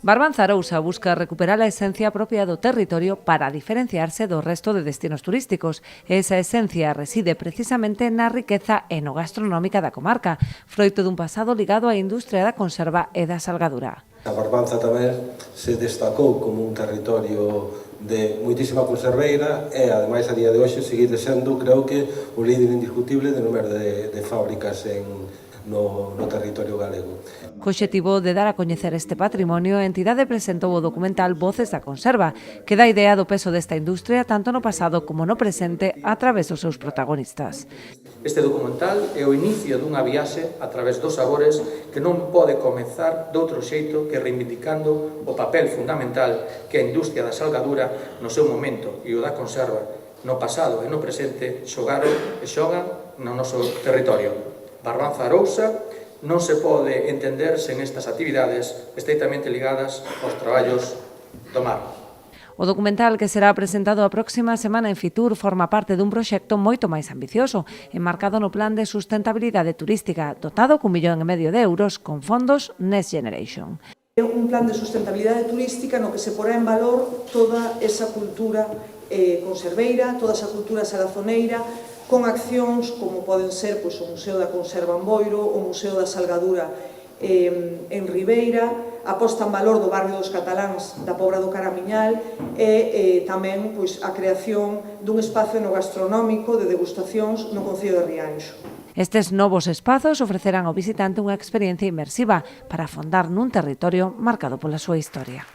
Barbanza Arousa busca recuperar a esencia propia do territorio para diferenciarse do resto de destinos turísticos. Esa esencia reside precisamente na riqueza enogastronómica da comarca, froito dun pasado ligado á industria da conserva e da salgadura. A Barbanza tamén se destacou como un territorio de moitísima conserveira e, ademais, a día de hoxe, seguir sendo, creo que, o líder indiscutible de número de fábricas no territorio galego. Co obxectivo de dar a coñecer este patrimonio, a entidade presentou o documental Voces da Conserva, que dá idea do peso desta industria tanto no pasado como no presente a través dos seus protagonistas. Este documental é o inicio dunha viaxe a través dos sabores que non pode comezar doutro xeito que reivindicando o papel fundamental que a industria da salgadura no seu momento e o da conserva no pasado e no presente xogaron e xogan no noso territorio. Barbanza Arousa non se pode entender sen estas actividades estreitamente ligadas aos traballos do mar. O documental, que será presentado a próxima semana en Fitur, forma parte dun proxecto moito máis ambicioso, enmarcado no Plan de Sustentabilidade Turística, dotado cun 1,5 millón de euros con fondos Next Generation. É un plan de sustentabilidade turística no que se porá en valor toda esa cultura conserveira, toda esa cultura salazoneira, con accións como poden ser o Museo da Conserva en Boiro, o Museo da Salgadura en Ribeira, a posta en valor do barrio dos cataláns da Pobra do Caramiñal e tamén a creación dun espazo enogastronómico de degustacións no concello de Rianxo. Estes novos espazos ofrecerán ao visitante unha experiencia inmersiva para afondar nun territorio marcado pola súa historia.